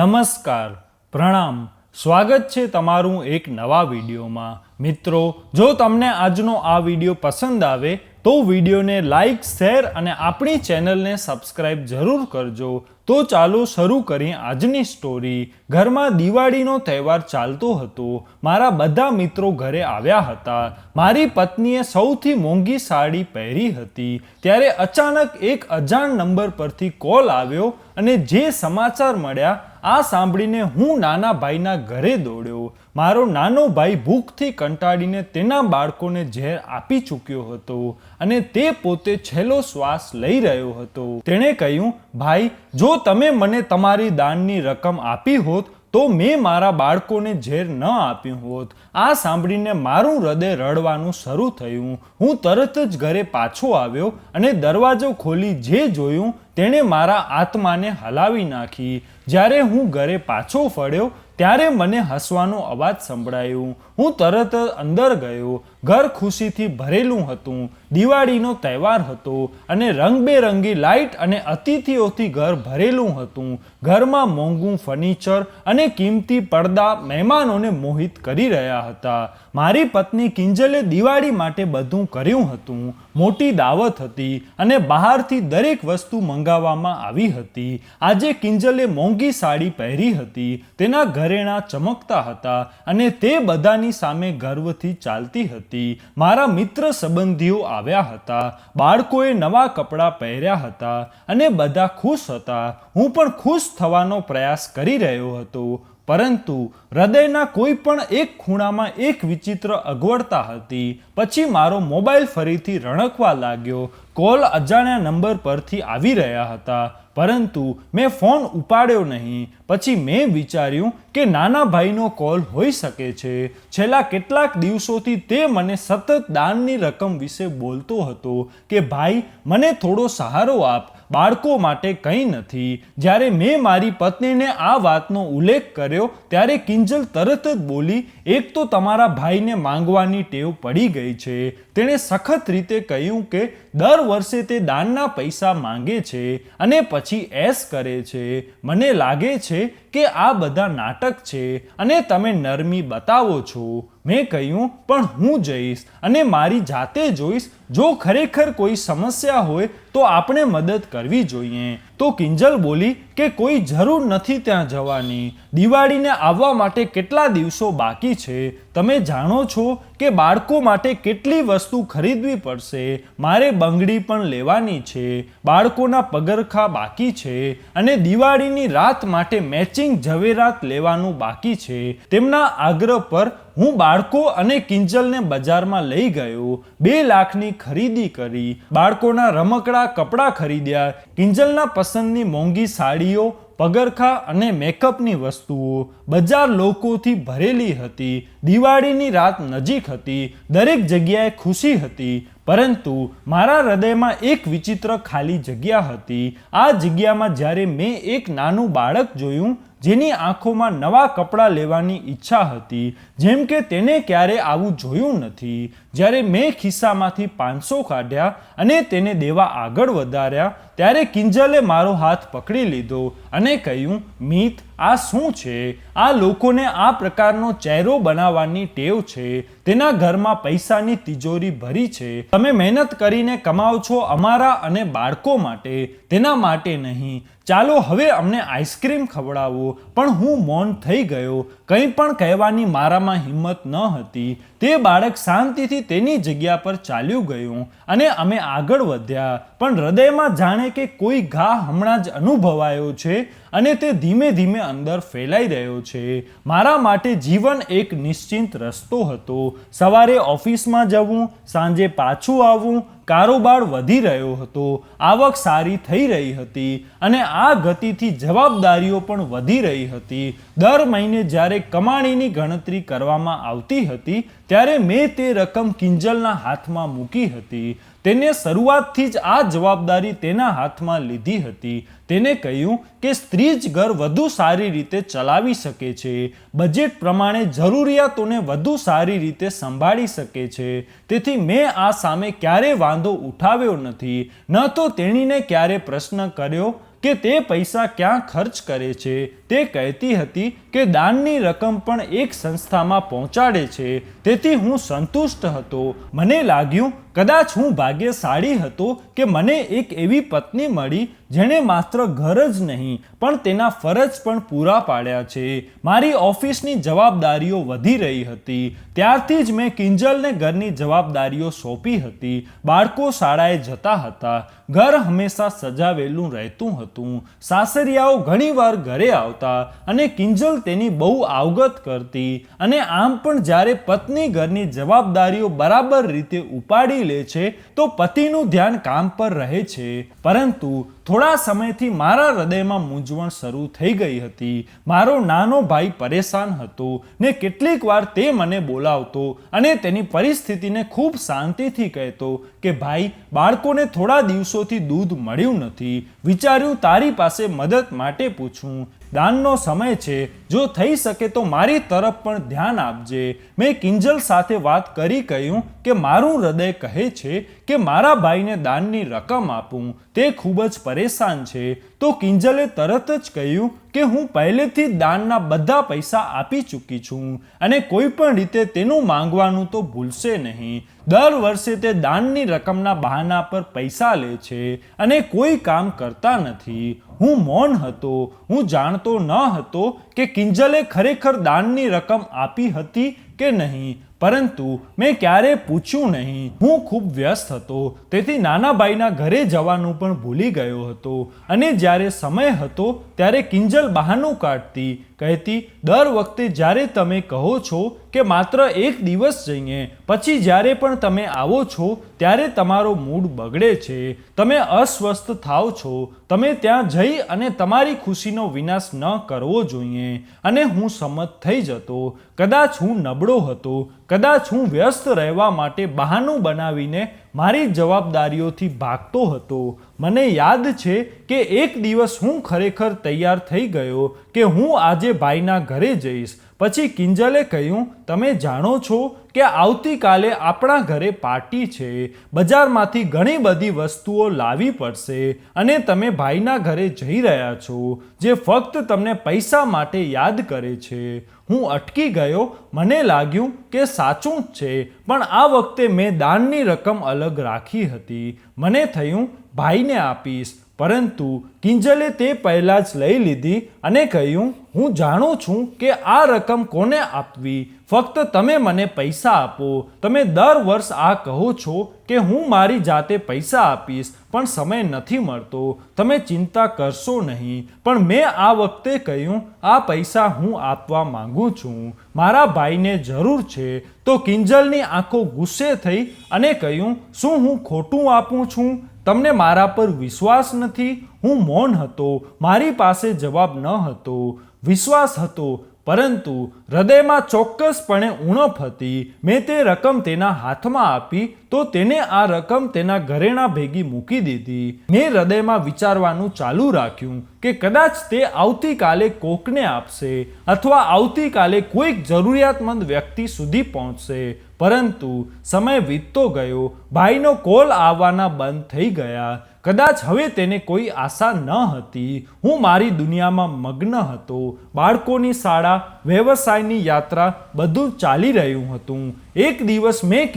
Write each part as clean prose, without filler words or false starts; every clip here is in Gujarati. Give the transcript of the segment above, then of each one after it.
નમસ્કાર, પ્રણામ, સ્વાગત છે તમારું એક નવા વિડીયોમાં। મિત્રો, જો તમને આજનો આ વિડીયો પસંદ આવે તો વિડીયોને લાઈક, શેર અને આપણી ચેનલને સબસ્ક્રાઈબ જરૂર કરજો। તો ચાલો શરૂ કરીએ આજની સ્ટોરી। ઘરમાં દિવાળીનો તહેવાર ચાલતો હતો। મારા બધા મિત્રો ઘરે આવ્યા હતા। મારી પત્નીએ સૌથી મોંઘી સાડી પહેરી હતી। ત્યારે અચાનક એક અજાણ નંબર પરથી કોલ આવ્યો અને જે સમાચાર મળ્યા આ સાંભળીને હું નાના ભાઈના ઘરે દોડ્યો। મારો નાનો ભાઈ ભૂખથી કંટાળીને તેના બાળકોને ઝેર આપી ચૂક્યો હતો અને તે પોતે છેલ્લો શ્વાસ લઈ રહ્યો હતો। તેણે કહ્યું, ભાઈ, જો તમે મને તમારી દાનની રકમ આપી હોત તો મેં મારા બાળકોને ઝેર ન આપ્યું હોત। આ સાંભળીને મારું હૃદય રડવાનું શરૂ થયું। હું તરત જ ઘરે પાછો આવ્યો અને દરવાજો ખોલી જે જોયું તેણે મારા આત્માને હલાવી નાખી। જ્યારે હું ઘરે પાછો ફર્યો ત્યારે મને હસવાનો અવાજ સંભળાયો। હું તરત જ અંદર ગયો। ઘર ખુશીથી ભરેલું હતું। દિવાળીનો તહેવાર હતો અને રંગબેરંગી લાઇટ અને અતિથિઓથી ઘર ભરેલું હતું। ઘરમાં મોંઘું ફર્નિચર અને કિંમતી પડદા મહેમાનોને મોહિત કરી રહ્યા હતા। મારી પત્ની કિંજલે દિવાળી માટે બધું કર્યું હતું। મોટી દાવત હતી અને બહારથી દરેક વસ્તુ મંગાવવામાં આવી હતી। આજે કિંજલે મોંઘી સાડી પહેરી હતી। તેના ઘરેણાં ચમકતા હતા અને તે બધાની સામે ગર્વથી ચાલતી હતી। મારા મિત્ર સંબંધીઓ આવ્યા હતા। બાળકોએ નવા કપડાં પહેર્યા હતા અને બધા ખુશ હતા। હું પણ ખુશ થવાનો પ્રયાસ કરી રહ્યો હતો, પરંતુ હૃદયના કોઈ પણ એક ખૂણામાં એક વિચિત્ર અગવડતા હતી। પછી મારો મોબાઈલ ફરીથી રણકવા લાગ્યો। કોલ અજાણ્યા નંબર પરથી આવી રહ્યા હતા, પરંતુ મેં ફોન ઉપાડ્યો નહીં। પછી મેં વિચાર્યું કે નાના ભાઈનો કોલ હોઈ શકે છે। છેલ્લા કેટલાક દિવસોથી તે મને સતત દાનની રકમ વિશે બોલતો હતો કે ભાઈ, મને થોડો સહારો આપ, બાળકો માટે કંઈ નથી। જ્યારે મેં મારી પત્નીને આ વાતનો ઉલ્લેખ કર્યો ત્યારે કિંજલ તરત જ બોલી, એક તો તમારા ભાઈને માંગવાની ટેવ પડી ગઈ છે। તેણે સખત રીતે કહ્યું કે દર વર્ષે તે દાનના પૈસા માંગે છે અને પછી એસ કરે છે। મને લાગે છે કે આ બધા નાટક છે અને તમે નરમી બતાવો છો। મેં કહ્યું, પણ હું જઈશ અને મારી જાતે જોઈશ। જો ખરેખર કોઈ સમસ્યા હોય તો આપણે મદદ કરવી જોઈએ। તો કિંજલ બોલી કે કોઈ જરૂર નથી ત્યાં જવાની। દિવાળીને આવવા માટે કેટલા દિવસો બાકી છે? તમે જાણો છો કે બાળકો માટે કેટલી વસ્તુ ખરીદવી પડશે। મારે બંગડી પણ લેવાની છે, બાળકોના પગરખાં બાકી છે અને દિવાળીની રાત માટે મેચિંગ ઝવેરાત લેવાનું બાકી છે। તેમના આગ્રહ પર હું બાળકો અને કિંજલને બજારમાં લઈ ગયો। 2 લાખની ખરીદી કરી। બાળકોના રમકડા કપડાં ખરીદ્યા। કિંજલના પસંદની મોંઘી સાડીઓ, પગરખાં અને મેકઅપની વસ્તુઓ। બજાર લોકોથી ભરેલી હતી। દિવાળીની રાત નજીક હતી। દરેક જગ્યાએ ખુશી હતી, પરંતુ મારા હૃદયમાં એક વિચિત્ર ખાલી જગ્યા હતી। આ જગ્યામાં જ્યારે મેં એક નાનું બાળક જોયું જેની આંખોમાં નવા કપડાં લેવાની ઈચ્છા હતી, જેમ કે તેને ક્યારે આવું જોયું નથી। જ્યારે મેં ખિસ્સામાંથી 500 કાઢ્યા અને તેને દેવા આગળ વધાર્યા ત્યારે કિંજલે મારો હાથ પકડી લીધો અને કહ્યું, મિત, આ શું છે? આ લોકોને આ પ્રકારનો ચહેરો બનાવવાની ટેવ છે। તેના ઘરમાં પૈસાની તિજોરી ભરી છે। તમે મહેનત કરીને કમાઓ છો અમારા અને બાળકો માટે, તેના માટે નહીં। ચાલો હવે અમને આઈસ્ક્રીમ ખવડાવો। પણ હું મૌન થઈ ગયો। કંઈ પણ કહેવાની મારામાં હિંમત ન હતી। તે બાળક શાંતિથી તેની જગ્યા પર ચાલ્યું ગયું અને અમે આગળ વધ્યા। પણ હૃદયમાં જાણે કે કોઈ ઘા હમણાં જ અનુભવાયો છે અને તે ધીમે ધીમે અંદર ફેલાઈ રહ્યો છે। મારા માટે જીવન એક નિશ્ચિત રસ્તો હતો। સવારે ઓફિસમાં જવું, સાંજે પાછું આવવું। કારોબાર વધી રહ્યો હતો, આવક સારી થઈ રહી હતી અને આ ગતિથી જવાબદારીઓ પણ વધી રહી હતી। દર મહિને જ્યારે કમાણીની ગણતરી કરવામાં આવતી હતી ત્યારે મેં તે રકમ કિંજલના હાથમાં મૂકી હતી। તેને શરૂઆતથી જ આ જવાબદારી તેના હાથમાં લીધી હતી। તેને કહ્યું કે સ્ત્રી જ ઘર વધુ સારી રીતે ચલાવી શકે છે, બજેટ પ્રમાણે જરૂરિયાતોને વધુ સારી રીતે સંભાળી શકે છે। તેથી મેં આ સામે ક્યારે વાંધો ઉઠાવ્યો નથી, ન તો તેણીને ક્યારે પ્રશ્ન કર્યો કે તે પૈસા ક્યાં ખર્ચ કરે છે। તે કહેતી હતી કે દાનની રકમ પણ એક સંસ્થામાં પહોંચાડે છે, તેથી હું સંતુષ્ટ હતો. મને લાગ્યું કદાચ હું ભાગ્યશાળી હતો કે મને એક એવી પત્ની મળી જેણે માત્ર ઘર જ નહીં પણ તેના ફરજ પણ પૂરા પાડ્યા છે. મારી ઓફિસની જવાબદારીઓ વધી રહી હતી. ત્યારથી જ મેં કિંજલને ઘરની જવાબદારીઓ સોંપી હતી. બાળકો શાળાએ જતા હતા. ઘર હંમેશા સજાવેલું રહેતું હતું. સાસરિયાઓ ઘણીવાર ઘરે આવતા અને કિંજલ તેની બહુ આવગત કરતી. અને આમ પણ જ્યારે પત્ની ઘરની જવાબદારીઓ બરાબર રીતે ઉપાડી લે છે તો પતિનું ધ્યાન કામ પર રહે છે. પરંતુ થોડા સમયથી મારા હૃદયમાં મૂંઝવણ શરૂ થઈ ગઈ હતી. મારો નાનો ભાઈ પરેશાન હતો ને કેટલીક વાર તે મને બોલાવતો અને તેની પરિસ્થિતિને ખૂબ શાંતિથી કહેતો કે ભાઈ, બાળકોને થોડા દિવસોથી દૂધ મળ્યું નથી. વિચાર્યું તારી પાસે મદદ માટે પૂછું. દાનનો સમય છે, જો થઈ શકે તો મારી તરફ પણ ધ્યાન આપજે. મેં કિંજલ સાથે વાત કરી કહ્યું કે મારું હૃદય કહે છે કે મારા ભાઈને દાનની રકમ આપું. તે ખૂબ જ પરેશાન છે. તો કિંજલે તરત જ કહ્યું કે હું પહેલેથી જ દાનના બધા પૈસા આપી ચૂકી છું અને કોઈ પણ રીતે તેનું માંગવાનું તો ભૂલશે નહીં. દર વર્ષે તે દાનની રકમના બહાના પર પૈસા લે છે અને કોઈ કામ કરતા નથી. હું મૌન હતો. હું જાણતો ન હતો કે કિંજલે ખરેખર દાનની રકમ આપી હતી કે નહીં, પરંતુ મેં ક્યારેય પૂછ્યું નહીં. હું ખૂબ વ્યસ્ત હતો, તેથી નાના ભાઈના ઘરે જવાનું પણ ભૂલી ગયો હતો. અને જ્યારે સમય હતો ત્યારે કિંજલ બહાનું કાઢતી, કહેતી દર વખતે જ્યારે તમે કહો છો કે માત્ર એક દિવસ જઈએ, પછી જ્યારે પણ તમે આવો છો ત્યારે તમારો મૂડ બગડે છે, તમે અસ્વસ્થ થાવ છો. તમે ત્યાં જઈ અને તમારી ખુશીનો વિનાશ ન કરવો જોઈએ. અને હું સંમત થઈ જતો. કદાચ હું નબળો હતો, કદાચ હું વ્યસ્ત રહેવા માટે બહાનું બનાવીને મારી જવાબદારીઓથી ભાગતો હતો. મને યાદ છે કે એક દિવસ હું ખરેખર તૈયાર થઈ ગયો કે હું આજે ભાઈના ઘરે જઈશ. પછી કિંજલે કહ્યું, તમે જાણો છો કે આવતીકાલે આપણા ઘરે પાર્ટી છે. બજારમાંથી ઘણી બધી વસ્તુઓ લાવવી પડશે અને તમે ભાઈના ઘરે જઈ રહ્યા છો જે ફક્ત તમને પૈસા માટે યાદ કરે છે. હું અટકી ગયો. મને લાગ્યું કે સાચું જ છે, પણ આ વખતે મેં દાનની રકમ અલગ રાખી હતી. મને થયું ભાઈને આપીશ, પરંતુ કિંજલે તે પહેલાં જ લઈ લીધી અને કહ્યું, હું જાણું છું કે આ રકમ કોને આપવી. ફક્ત તમે મને પૈસા આપો. તમે દર વર્ષ આ કહો છો કે હું મારી જાતે પૈસા આપીશ, પણ સમય નથી મળતો. તમે ચિંતા કરશો નહીં. પણ મેં આ વખતે કહ્યું, આ પૈસા હું આપવા માંગુ છું. મારા ભાઈને જરૂર છે. તો કિંજલની આંખો ગુસ્સે થઈ અને કહ્યું, શું હું ખોટું આપું છું? તમને મારા પર વિશ્વાસ નથી? હું મૌન હતો. મારી પાસે જવાબ ન હતો. વિશ્વાસ હતો, પરંતુ હૃદયમાં ચોક્કસપણે ઉણપ હતી. મેં તે રકમ તેના હાથમાં આપી તો તેને આ રકમ તેના ઘરેણાં ભેગી મૂકી દીધી. મેં હૃદયમાં વિચારવાનું ચાલુ રાખ્યું કે કદાચ તે આવતીકાલે કોકને આપશે અથવા આવતીકાલે કોઈક જરૂરિયાતમંદ વ્યક્તિ સુધી પહોંચશે. પરંતુ સમય વીતતો ગયો. ભાઈનો કોલ આવવાના બંધ થઈ ગયા. કદાચ હવે તેને કોઈ આશા ન હતી. હું મારી દુનિયામાં મગ્ન હતો. બાળકોની શાળા, વ્યવસાયની યાત્રા, બધું ચાલી રહ્યું હતું. એક દિવસ મેં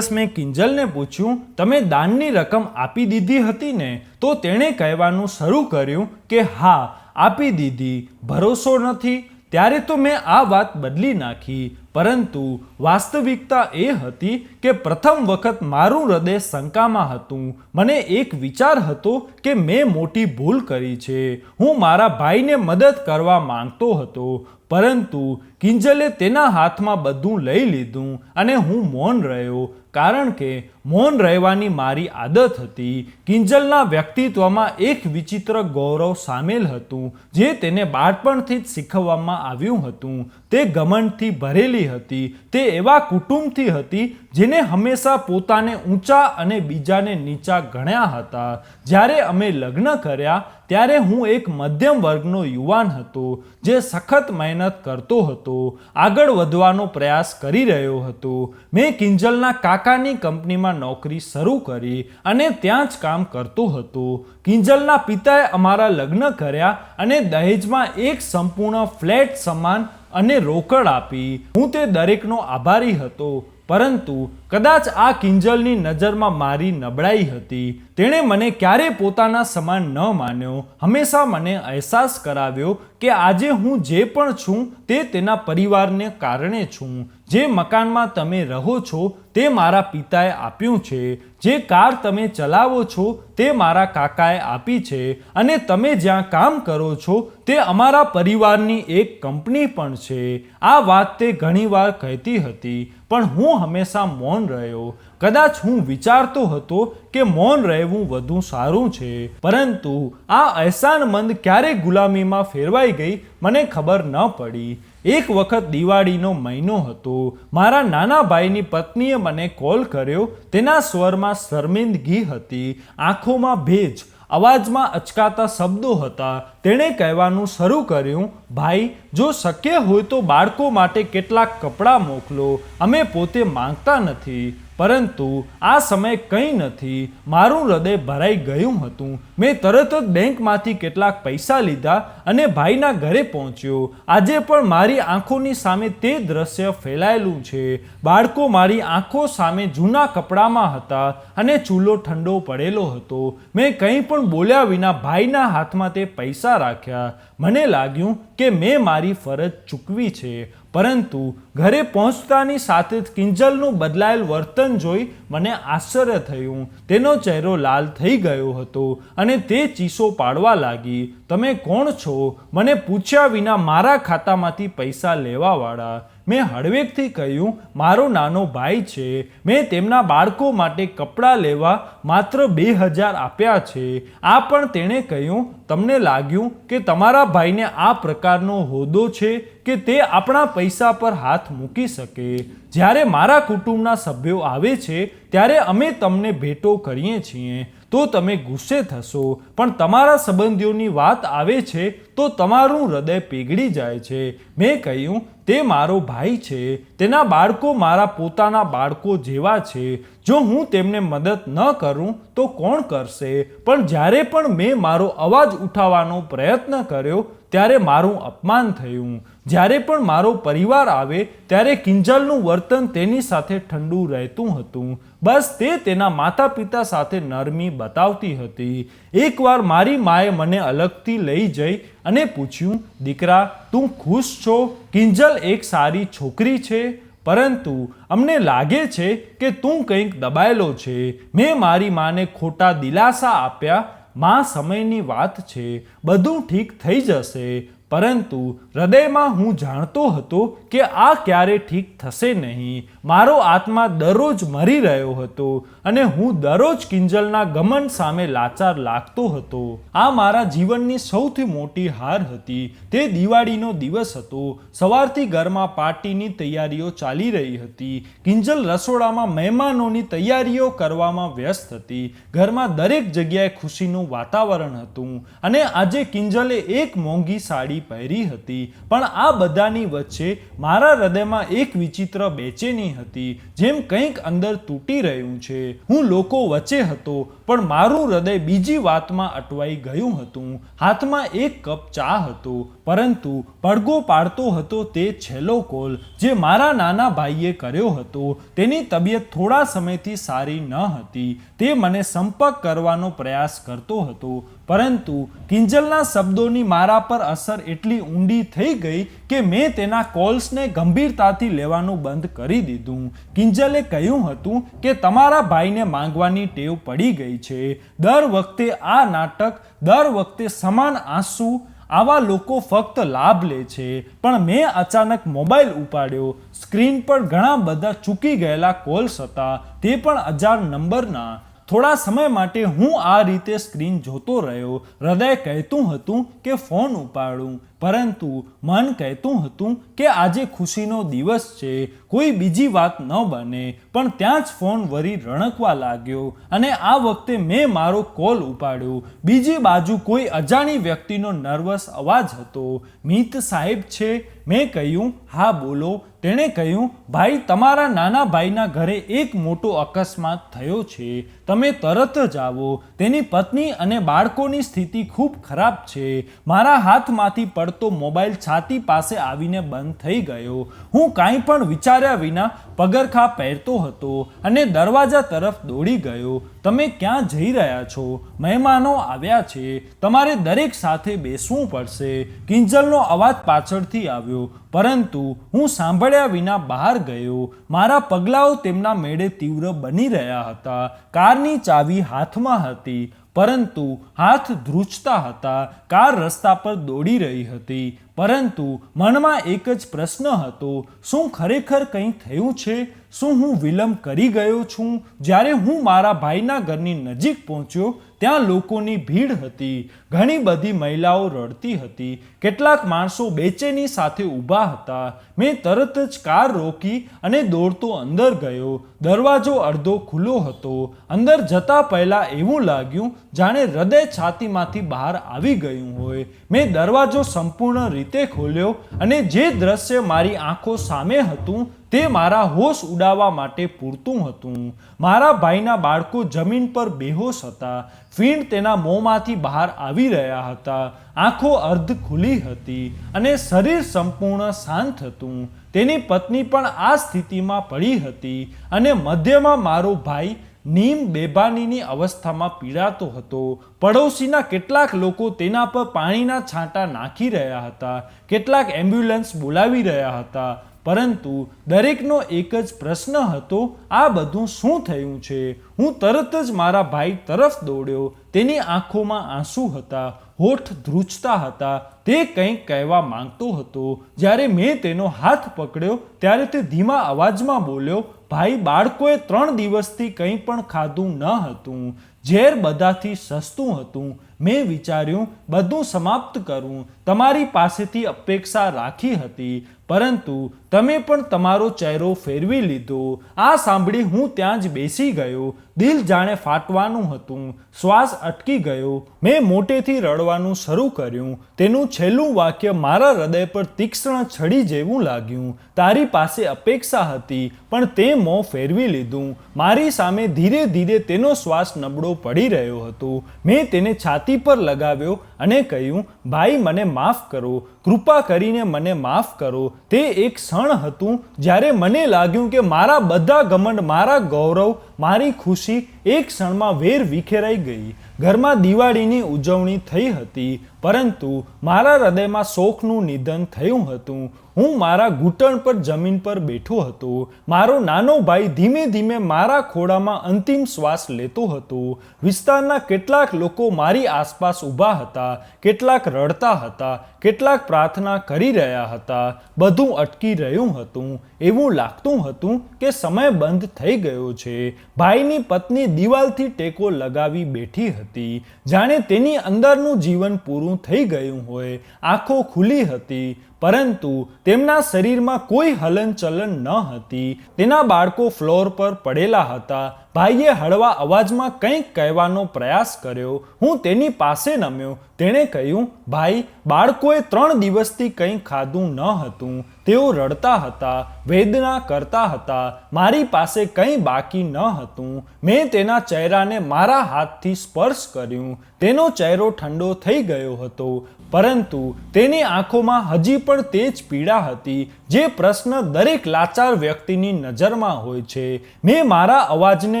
કિંજલને પૂછ્યું, તમે દાનની રકમ આપી દીધી હતી ને? તો તેણે કહેવાનું શરૂ કર્યું કે હા, આપી દીધી. ભરોસો નથી? ત્યારે તો મેં આ વાત બદલી નાખી. પરંતુ વાસ્તવિકતા એ હતી કે પ્રથમ વખત મારું હૃદય શંકામાં હતું. મને એક વિચાર હતો કે મેં મોટી ભૂલ કરી છે. હું મારા ભાઈને મદદ કરવા માંગતો હતો, પરંતુ કિંજલે તેના હાથમાં બધું લઈ લીધું અને હું મૌન રહ્યો. કારણ કે મૌન રહેવાની મારી આદત હતી. કિંજલના વ્યક્તિત્વમાં એક વિચિત્ર ગૌરવ સામેલ હતું જે તેને બાળપણથી જ શીખવવામાં આવ્યું હતું. તે ઘમંડથી ભરેલી હતી. તે એવા કુટુંબથી હતી જેને હંમેશા પોતાને ઊંચા અને બીજાને નીચા ગણ્યા હતા. જ્યારે અમે લગ્ન કર્યા ત્યારે હું એક મધ્યમ વર્ગનો યુવાન હતો જે સખત મહેનત કરતો હતો, આગળ વધવાનો પ્રયાસ કરી રહ્યો હતો. મેં કિંજલના કાકાની કંપનીમાં નોકરી શરૂ કરી અને ત્યાં જ કામ કરતો હતો. કિંજલના પિતાએ અમારા લગ્ન કર્યા અને દહેજમાં એક સંપૂર્ણ ફ્લેટ સામાન અને રોકડ આપી. હું તે દરેકનો આભારી હતો, પરંતુ કદાચ આ કિંજલની નજરમાં મારી નબળાઈ હતી. તેણે મને ક્યારેય પોતાના સમાન ન માન્યો. હંમેશા મને અહેસાસ કરાવ્યો કે આજે હું જે પણ છું તે તેના પરિવારને કારણે છું. જે મકાનમાં તમે રહો છો તે મારા પિતાએ આપ્યું છે. જે કાર તમે ચલાવો છો તે મારા કાકાએ આપી છે. અને તમે જ્યાં કામ કરો છો તે અમારા પરિવારની એક કંપની પણ છે. આ વાત તે ઘણીવાર કહેતી હતી, પણ હું હંમેશા મૌન રહ્યો. કદાચ હું વિચારતો હતો કે મૌન રહેવું વધુ સારું છે, પરંતુ આ અહેસાનમંદ ક્યારે ગુલામીમાં ફેરવાઈ ગઈ મને ખબર ન પડી. એક વખત દિવાળીનો મહિનો હતો. મારા નાના ભાઈની પત્નીએ મને કોલ કર્યો. તેના સ્વરમાં શર્મિંદગી હતી, આંખોમાં ભેજ, અવાજમાં અચકાતા શબ્દો હતા. તેણે કહેવાનું શરૂ કર્યું, ભાઈ, જો શક્ય હોય તો બાળકો માટે કેટલાક કપડાં મોકલો. અમે પોતે માંગતા નથી, પરંતુ આ સમયે કંઈ નથી. મારું હૃદય ભરાઈ ગયું હતું. મેં તરત જ બેંકમાંથી કેટલાક પૈસા લીધા અને ભાઈના ઘરે પહોંચ્યો. આજે પણ મારી આંખોની સામે તે દ્રશ્ય ફેલાયેલું છે. બાળકો મારી આંખો સામે જૂના કપડામાં હતા અને ચૂલો ઠંડો પડેલો હતો. મેં કંઈ પણ બોલ્યા વિના ભાઈના હાથમાં તે પૈસા રાખ્યા. મને લાગ્યું કે મેં મારી ફરજ ચૂકવી છે, પરંતુ ઘરે પહોંચતાની સાથે જ કિંજલનું બદલાયેલ વર્તન જોઈ મને આશ્ચર્ય થયું. તેનો ચહેરો લાલ થઈ ગયો હતો અને તે ચીસો પાડવા લાગી. તમે કોણ છો? મને પૂછ્યા વિના મારા ખાતામાંથી પૈસા લેવાવાળા. મેં હળવેકથી કહ્યું, મારો નાનો ભાઈ છે. મેં તેમના બાળકો માટે કપડાં લેવા માત્ર 2000 આપ્યા છે. આ પણ તેણે કહ્યું, તમને લાગ્યું કે તમારા ભાઈને આ પ્રકારનો હોદ્દો છે કે તે આપણા પૈસા પર હાથ મૂકી શકે? જ્યારે મારા કુટુંબના સભ્યો આવે છે ત્યારે અમે તમને ભેટો કરીએ છીએ તો તમે ગુસ્સે થશો, પણ તમારા સંબંધીઓની વાત આવે છે તો તમારું હૃદય પીગળી જાય છે. મેં કહ્યું, તે મારો ભાઈ છે. તેના બાળકો મારા પોતાના બાળકો જેવા છે. જો હું તેમને મદદ ન કરું તો કોણ કરશે? પણ જ્યારે પણ મેં મારો અવાજ ઉઠાવવાનો પ્રયત્ન કર્યો ત્યારે મારું અપમાન થયું. જ્યારે પણ મારો પરિવાર આવે ત્યારે કિંજલનું વર્તન તેની સાથે ઠંડુ રહેતું હતું. બસ તે તેના માતા પિતા સાથે નરમી બતાવતી હતી. એકવાર મારી માએ મને અલગથી લઈ જઈ અને પૂછ્યું, દીકરા, તું ખુશ છો? કિંજલ એક સારી છોકરી છે, પરંતુ અમને લાગે છે કે તું કંઈક દબાયેલો છે. મેં મારી માને ખોટા દિલાસા આપ્યા. માં, સમયની વાત છે, બધું ઠીક થઈ જશે. પરંતુ હૃદયમાં હું જાણતો હતો કે આ ક્યારે ઠીક થશે નહીં. મારો આત્મા દરરોજ મરી રહ્યો હતો અને હું દરરોજ કિંજલના ગમન સામે લાચાર લાગતો હતો. આ મારા જીવનની સૌથી મોટી હાર હતી. તે દિવાળીનો દિવસ હતો. સવારથી ઘરમાં પાર્ટીની તૈયારીઓ ચાલી રહી હતી. કિંજલ રસોડામાં મહેમાનોની તૈયારીઓ કરવામાં વ્યસ્ત હતી. ઘરમાં દરેક જગ્યાએ ખુશીનું વાતાવરણ હતું અને આજે કિંજલે એક મોંઘી સાડી પહેરી હતી. પણ આ બધાની વચ્ચે મારા હૃદયમાં એક વિચિત્ર બેચેની હતી, જેમ કંઈક અંદર તૂટી રહ્યું છે. હું લોકો વચ્ચે હતો, પણ મારું હૃદય બીજી વાતમાં અટવાઈ ગયું હતું. હાથમાં એક કપ ચા હતો, પરંતુ પડઘો પાડતો હતો તે છેલ્લો કોલ જે મારા નાના ભાઈએ કર્યો હતો. તેની તબિયત થોડા સમયથી સારી ન હતી. તે મને સંપર્ક કરવાનો પ્રયાસ કરતો હતો, પરંતુ કિંજલના શબ્દોની મારા પર અસર એટલી ઊંડી થઈ ગઈ કે મેં તેના કોલ્સને ગંભીરતાથી લેવાનું બંધ કરી દીધું. કિંજલે કહ્યું હતું કે તમારા ભાઈને માંગવાની ટેવ પડી ગઈ છે. દર વખતે આ નાટક, દર વખતે સમાન આંસુ. આવા લોકો ફક્ત લાભ લે છે. પણ મેં અચાનક મોબાઈલ ઉપાડ્યો. સ્ક્રીન પર ઘણા બધા ચૂકી ગયેલા કોલ્સ હતા, તે પણ અજાણ નંબરના. થોડા સમય માટે હું આ રીતે સ્ક્રીન જોતો રહ્યો. હૃદય કહેતું હતું કે ફોન ઉપાડું, પરંતુ મન કહેતું હતું કે આજે ખુશીનો દિવસ છે, કોઈ બીજી વાત ન બને. પણ ત્યાં જ ફોન વળી રણકવા લાગ્યો અને આ વખતે મેં મારો કોલ ઉપાડ્યો. બીજી બાજુ કોઈ અજાણી વ્યક્તિનો નર્વસ અવાજ હતો. મિત સાહેબ છે? મેં કહ્યું, હા બોલો. તેણે કહ્યું, ભાઈ, તમારા નાના ભાઈના ઘરે એક મોટો અકસ્માત થયો છે, તમે તરત જ આવો. તેની પત્ની અને બાળકોની સ્થિતિ ખૂબ ખરાબ છે. મારા હાથમાંથી પડતો મોબાઈલ છાતી પાસે આવીને બંધ થઈ ગયો. હું કાંઈ પણ વિચાર્યા વિના પગરખા પહેરતો હતો અને દરવાજા તરફ દોડી ગયો. તમે ક્યાં જઈ રહ્યા છો? મહેમાનો આવ્યા છે, તમારે દરેક સાથે બેસવું પડશે. કિંજલનો અવાજ પાછળથી આવ્યો, પરંતુ હું સાંભળ્યા વિના બહાર ગયો. મારા પગલાઓ તેમના મેળે તીવ્ર બની રહ્યા હતા. કારની ચાવી હાથમાં હતી, પરંતુ હાથ ધ્રુજતા હતા. કાર રસ્તા પર દોડી રહી હતી, પરંતુ મનમાં એક જ પ્રશ્ન હતો, શું ખરેખર કંઈ થયું છે? શું હું વિલંબ કરી ગયો છું? જ્યારે હું મારા ભાઈના ઘરની નજીક પહોંચ્યો ત્યાં લોકોની ભીડ હતી. ઘણી બધી મહિલાઓ રડતી હતી, કેટલાક માણસો બેચેની સાથે ઊભા હતા. મેં તરત જ કાર રોકી અને દોડતો અંદર ગયો. દરવાજો અડધો ખુલ્લો હતો. અંદર જતા પહેલા એવું લાગ્યું જાણે હૃદય છાતીમાંથી બહાર આવી ગયું હોય. મેં દરવાજો સંપૂર્ણ રીતે ખોલ્યો અને જે દ્રશ્ય મારી આંખો સામે હતું તે મારા હોશ ઉડાવવા માટે પૂરતું હતું. મારા ભાઈના બાળકો જમીન પર બેહોશ હતા. ફીણ તેના મોંમાંથી બહાર આવી રહ્યા હતા. આંખો અર્ધ ખુલી હતી અને શરીર સંપૂર્ણ શાંત હતું. તેની પત્ની પણ આ સ્થિતિમાં પડી હતી અને મધ્યમાં મારો ભાઈ નીમ બેભાનીની અવસ્થામાં પીડાતો હતો. પડોશીના કેટલાક લોકો તેના પર પાણીના છાંટા નાખી રહ્યા હતા, કેટલાક એમ્બ્યુલન્સ બોલાવી રહ્યા હતા. પરંતુ દરેકનો એક જ પ્રશ્ન હતો, આ બધું શું થયું છે? હું તરત જ મારા ભાઈ તરફ દોડ્યો. તેની આંખોમાં આંસુ હતા, હોઠ ધ્રુજતા હતા. તે કંઈક કહેવા માંગતો હતો. જ્યારે મેં તેનો હાથ પકડ્યો ત્યારે તે ધીમા અવાજમાં બોલ્યો, ભાઈ, બાળકોએ 3 દિવસથી કંઈ પણ ખાધું ન હતું. ઝેર બધાથી સસ્તું હતું. મેં વિચાર્યું બધું સમાપ્ત કરું. તમારી પાસેથી અપેક્ષા રાખી હતી, પરંતુ તમે પણ તમારો ચહેરો ફેરવી લીધો. આ સાંભળી હું ત્યાં જ બેસી ગયો. દિલ જાણે ફાટવાનું હતું. શ્વાસ અટકી ગયો. મેં મોટેથી રડવાનું શરૂ કર્યું. તેનું છેલ્લું વાક્ય મારા હૃદય પર તીક્ષ્ણ છડી જેવું લાગ્યું. તારી પાસે અપેક્ષા હતી, પણ તે મોં ફેરવી લીધું. મારી સામે ધીરે ધીરે તેનો શ્વાસ નબળો પડી રહ્યો હતો. મેં તેને છાતી પર લગાવ્યો અને કહ્યું, ભાઈ, મને માફ કરો. કૃપા કરીને મને માફ કરો. તે એક ક્ષણ હતું જ્યારે મને લાગ્યું કે મારા બધા ઘમંડ, મારા ગૌરવ, મારી ખુશી એક ક્ષણમાં વેર વિખેરાઈ ગઈ. ઘરમાં દિવાળીની ઉજવણી થઈ હતી, પરંતુ મારા હૃદયમાં શોકનું નિધન થયું હતું. હું મારા ઘૂંટણ પર જમીન પર બેઠો હતો. મારો નાનો ભાઈ ધીમે ધીમે મારા ખોળામાં અંતિમ શ્વાસ લેતો હતો. વિસ્તારના કેટલાક લોકો મારી આસપાસ ઊભા હતા, કેટલાક રડતા હતા, કેટલાક પ્રાર્થના કરી રહ્યા હતા. બધું અટકી રહ્યું હતું. એવું લાગતું હતું કે સમય બંધ થઈ ગયો છે. ભાઈની પત્ની દિવાલથી ટેકો લગાવી બેઠી હતી, જાણે તેની અંદરનું જીવન પૂરું થઈ ગયું હોય. આંખો ખુલ્લી હતી, પરંતુ તેમના શરીરમાં કોઈ હલનચલન ન હતી. તેના બાળકો ફ્લોર પર પડેલા હતા. ભાઈએ હળવા અવાજમાં કંઈક કહેવાનો પ્રયાસ કર્યો. હું તેની પાસે નમ્યો. તેણે કહ્યું, ભાઈ, બાળકોએ 3 દિવસથી કંઈ ખાધું ન હતું. તેઓ રડતા હતા, વેદના કરતા હતા. મારી પાસે કંઈ બાકી ન હતું. મેં તેના ચહેરાને મારા હાથથી સ્પર્શ કર્યું. તેનો ચહેરો ઠંડો થઈ ગયો હતો, પરંતુ તેની આંખોમાં હજી પણ તે જ પીડા હતી, જે પ્રશ્ન દરેક લાચાર વ્યક્તિની નજરમાં હોય છે. મેં મારા અવાજને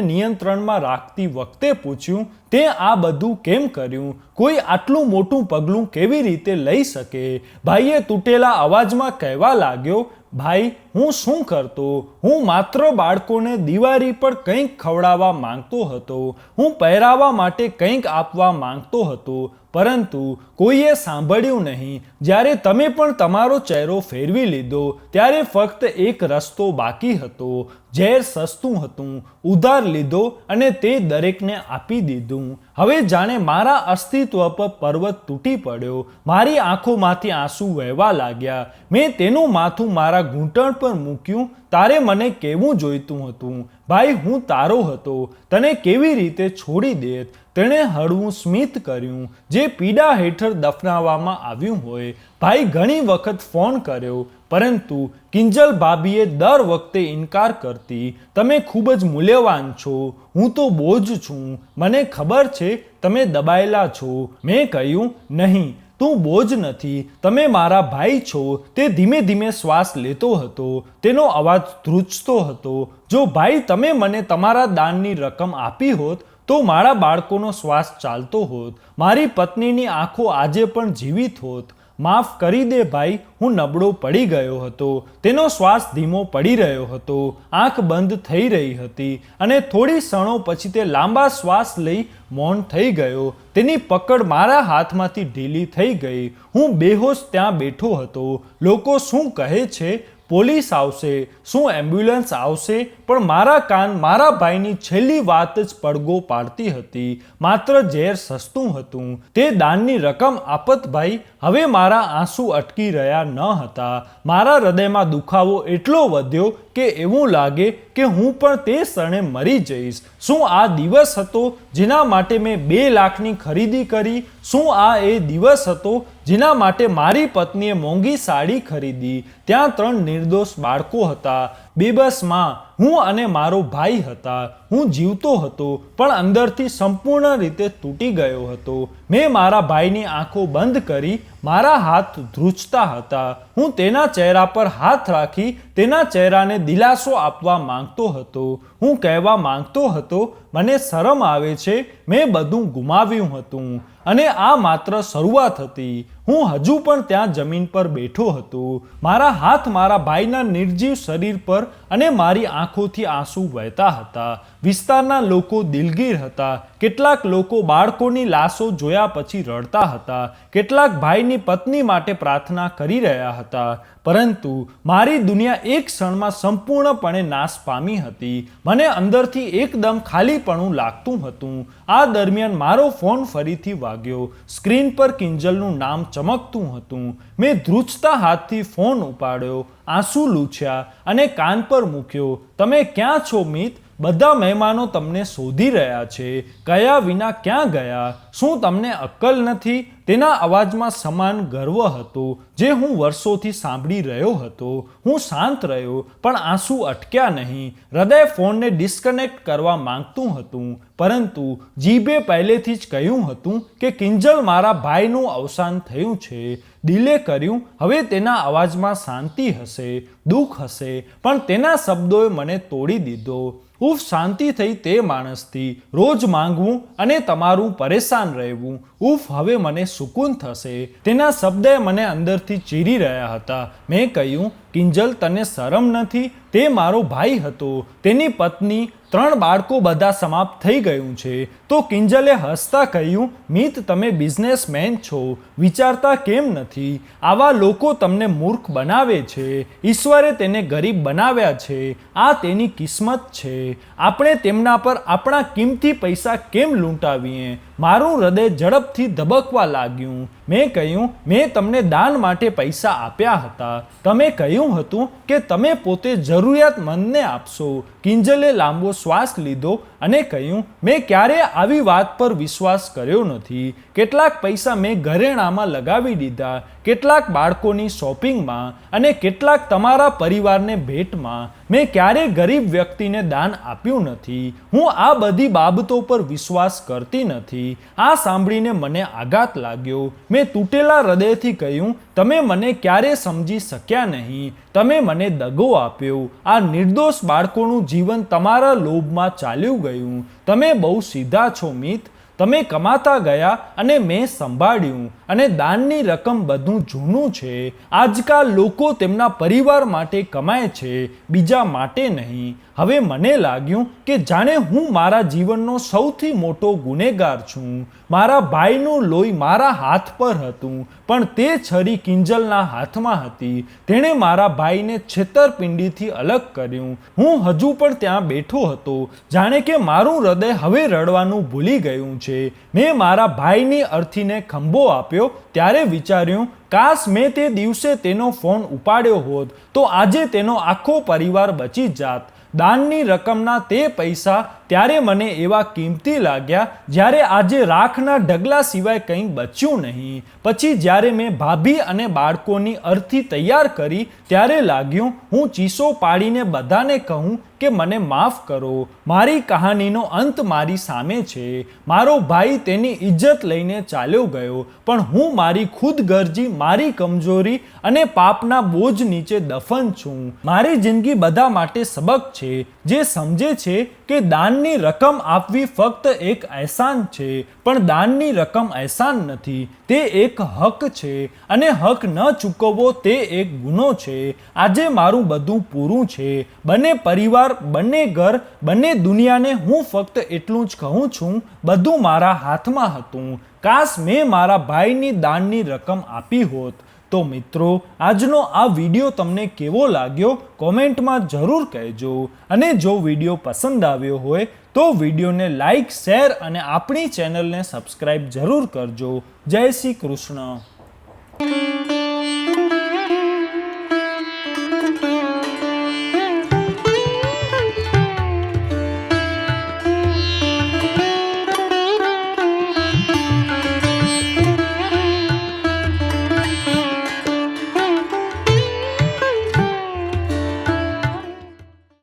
નિયંત્રણમાં રાખતી વખતે પૂછ્યું, તે આ બધું કેમ કર્યું? કોઈ આટલું મોટું પગલું કેવી રીતે લઈ શકે? ભાઈએ તૂટેલા અવાજમાં કહેવા લાગ્યો, ભાઈ, હું શું કરતો? હું માત્ર બાળકોને દિવાળી પર કંઈક ખવડાવવા માંગતો હતો. હું પહેરાવા માટે કંઈક આપવા માંગતો હતો. પરંતુ કોઈએ સાંભળ્યું નહીં. જ્યારે તમે પણ તમારો ચહેરો ફેરવી લીધો ત્યારે ફક્ત એક રસ્તો બાકી હતો. ઝેર સસ્તું હતું, ઉધાર લીધો અને તે દરેકને આપી દીધું. હવે જાણે મારા અસ્તિત્વ પર પર્વત તૂટી પડ્યો. મારી આંખોમાંથી આંસુ વહેવા લાગ્યા. મેં તેનું માથું મારા ઘૂંટણ પર મૂક્યું. તારે મને કેવું જોઈતું હતું? ભાઈ, હું તારો હતો. તને કેવી રીતે છોડી દેત? તેણે હળવું સ્મિત કર્યું, જે પીડા હેઠળ દફનાવવામાં આવ્યું હોય. ભાઈ, ઘણી વખત ફોન કર્યો, પરંતુ કિંજલ ભાભીએ દર વખતે ઇનકાર કરતી. તમે ખૂબ જ મૂલ્યવાન છો. હું તો બોજ છું. મને ખબર છે તમે દબાયેલા છો. મેં કહ્યું, નહીં, તું બોજ નથી. તમે મારા ભાઈ છો. તે ધીમે ધીમે શ્વાસ લેતો હતો. તેનો અવાજ ધ્રુજતો હતો. જો ભાઈ તમે મને તમારા દાનની રકમ આપી હોત તો મારા બાળકોનો શ્વાસ ચાલતો હોત. મારી પત્નીની આંખો આજે પણ જીવિત હોત. માફ કરી દે ભાઈ, હું નબળો પડી ગયો હતો. તેનો શ્વાસ ધીમો પડી રહ્યો હતો. આંખ બંધ થઈ રહી હતી અને થોડી ક્ષણો પછી તે લાંબા શ્વાસ લઈ મૌન થઈ ગયો. તેની પકડ મારા હાથમાંથી ઢીલી થઈ ગઈ. હું બેહોશ ત્યાં બેઠો હતો. લોકો શું કહે છે? પોલીસ આવશે? શું એમ્બ્યુલન્સ આવશે? પણ મારા કાન મારા ભાઈની છેલ્લી વાત જ પડઘો પાડતી હતી. માત્ર ઝેર સસ્તું હતું. તે દાનની રકમ આપત ભાઈ. હવે મારા આંસુ અટકી રહ્યા ન હતા. મારા હૃદયમાં દુખાવો એટલો વધ્યો કે એવું લાગે કે હું પણ તે ક્ષણે મરી જઈશ. શું આ દિવસ હતો જેના માટે મેં 2 લાખની ખરીદી કરી? શું આ એ દિવસ હતો જેના માટે મારી પત્નીએ મોંઘી સાડી ખરીદી? ત્યાં 3 નિર્દોષ બાળકો હતા. બેબસ માં હું અને મારો ભાઈ હતા. હું જીવતો હતો પણ અંદરથી સંપૂર્ણ રીતે તૂટી ગયો હતો. મેં મારા ભાઈની આંખો બંધ કરી. મારા હાથ ધ્રુજતા હતા. હું તેના ચહેરા પર હાથ રાખી તેના ચહેરાને દિલાસો આપવા માંગતો હતો. હું કહેવા માંગતો હતો, મને શરમ આવે છે. મેં બધું ગુમાવ્યું હતું અને આ માત્ર શરૂઆત હતી. હું હજુ પણ ત્યાં જમીન પર બેઠો હતો. મારા હાથ મારા ભાઈના નિર્જીવ શરીર પર અને મારી આંખોથી આંસુ વહેતા હતા. વિસ્તારના લોકો દિલગીર હતા. કેટલાક લોકો બાળકોની લાશો જોયા પછી રડતા હતા. કેટલાક ભાઈની પત્ની માટે પ્રાર્થના કરી રહ્યા હતા. પરંતુ મારી દુનિયા એક ક્ષણમાં સંપૂર્ણપણે નાશ પામી હતી. મને અંદરથી એકદમ ખાલીપણું લાગતું હતું. આ દરમિયાન મારો ફોન ફરીથી વાગ્યો. સ્ક્રીન પર કિંજલનું નામ ચમકતું હતું. મેં ધ્રુજતા હાથથી ફોન ઉપાડ્યો, આંસુ લૂછ્યા અને કાન પર મૂક્યો. તમે ક્યાં છો મિત? બધા મહેમાનો તમને શોધી રહ્યા છે. કયા વિના ક્યાં ગયા? શું તમને અક્કલ નથી? તેના અવાજમાં સમાન ગર્વ હતો જે હું વર્ષોથી સાંભળી રહ્યો હતો. હું શાંત રહ્યો પણ આંસુ અટક્યા નહીં. હૃદય ફોનને ડિસ્કનેક્ટ કરવા માંગતું હતું, પરંતુ જીભે પહેલેથી જ કહ્યું હતું કે કિંજલ મારા ભાઈનું અવસાન થયું છે. દિલે કર્યું. હવે તેના અવાજમાં શાંતિ હશે, દુઃખ હશે, પણ તેના શબ્દોએ મને તોડી દીધો. ઉફ, શાંતિ થઈ તે માણસથી. રોજ માંગવું અને તમારું પરેશાન રહેવું. ઉફ, હવે મને સુકૂન થશે. તેના શબ્દે મને અંદરથી ચીરી રહ્યા હતા. મેં કહ્યું, કિંજલ તને શરમ નથી? તે મારો ભાઈ હતો. તેની પત્ની, 3 બાળકો, બધા સમાપ્ત થઈ ગયું છે. તો કિંજલે હસતા કહ્યું, મિત તમે બિઝનેસમેન છો, વિચારતા કેમ નથી? આવા લોકો તમને મૂર્ખ બનાવે છે. ઈશ્વરે તેને ગરીબ બનાવ્યા છે. આ તેની કિસ્મત છે. આપણે તેમના પર આપણા કિંમતી પૈસા કેમ લૂંટાવીએ? મારું હૃદય ઝડપથી ધબકવા લાગ્યું. મેં કહ્યું, મેં તમને દાન માટે પૈસા આપ્યા હતા. તમે કહ્યું હતું કે તમે પોતે જરૂરિયાતમંદને આપશો. કિંજલે લાંબો શ્વાસ લીધો અને કહ્યું, મેં ક્યારેય આવી વાત પર વિશ્વાસ કર્યો નથી. કેટલાક પૈસા મેં ઘરેણામાં લગાવી દીધા, કેટલાક બાળકોની શોપિંગમાં અને કેટલાક તમારા પરિવારને ભેટમાં. મેં ક્યારેય ગરીબ વ્યક્તિને દાન આપ્યું નથી. હું આ બધી બાબતો પર વિશ્વાસ કરતી નથી. આ સાંભળીને મને આઘાત લાગ્યો. મેં તૂટેલા હૃદયથી કહ્યું, તમે મને ક્યારે સમજી શક્યા નહીં. તમે મને દગો આપ્યો. આ નિર્દોષ બાળકોનું જીવન તમારા લોભમાં ચાલ્યું ગયું. તમે બહુ સીધા છો મિત. તમે કમાતા ગયા અને મેં સંભાળ્યું, અને દાનની રકમ બધું જૂનું છે. આજકાલ લોકો તેમના પરિવાર માટે કમાય છે, બીજા માટે નહીં. હવે મને લાગ્યું કે જાણે હું મારા જીવનનો સૌથી મોટો ગુનેગાર છું. મારા ભાઈનું લોહી મારા હાથ પર હતું, પણ તે છરી કિંજલના હાથમાં હતી. તેણે મારા ભાઈને છેતરપિંડીથી અલગ કર્યું. હું હજુ પણ ત્યાં બેઠો હતો, જાણે કે મારું હૃદય હવે રડવાનું ભૂલી ગયું છે. મેં મારા ભાઈની અર્થીને ખંભો આપ્યો ત્યારે વિચાર્યું, કાશ મેં તે દિવસે તેનો ફોન ઉપાડ્યો હોત તો આજે તેનો આખો પરિવાર બચી જાત. દાનની રકમના તે પૈસા ત્યારે મને એવા કિંમતી લાગ્યા જ્યારે આજે રાખના ઢગલા સિવાય કંઈ બચ્યું નહીં. પછી જ્યારે મેં ભાભી અને બાળકોની અર્થી તૈયાર કરી ત્યારે લાગ્યું હું ચીસો પાડીને બધાને કહું કે મને માફ કરો. મારી કહાનીનો અંત મારી સામે છે. મારો ભાઈ તેની ઇજ્જત લઈને ચાલ્યો ગયો, પણ હું મારી ખુદગર્જી, મારી કમજોરી અને પાપના બોજ નીચે દફન છું. મારી જિંદગી બધા માટે સબક છે, જે સમજે છે કે દાનની રકમ આપવી ફક્ત એક અહેસાન છે, પણ દાનની રકમ અહેસાન નથી, તે એક હક છે, અને હક ન ચૂકવવો તે એક ગુનો છે. આજે મારું બધું પૂરું છે, બંને પરિવાર, બંને ઘર, બંને દુનિયાને હું ફક્ત એટલું જ કહું છું, બધું મારા હાથમાં હતું. કાશ મેં મારા ભાઈની દાનની રકમ આપી હોત. તો મિત્રો, આજનો આ વિડીયો તમને કેવો લાગ્યો કોમેન્ટમાં જરૂર કહેજો. અને જો વિડીયો પસંદ આવ્યો હોય તો વિડીયોને લાઈક, શેર અને આપણી ચેનલને સબસ્ક્રાઈબ જરૂર કરજો. જય શ્રી કૃષ્ણ.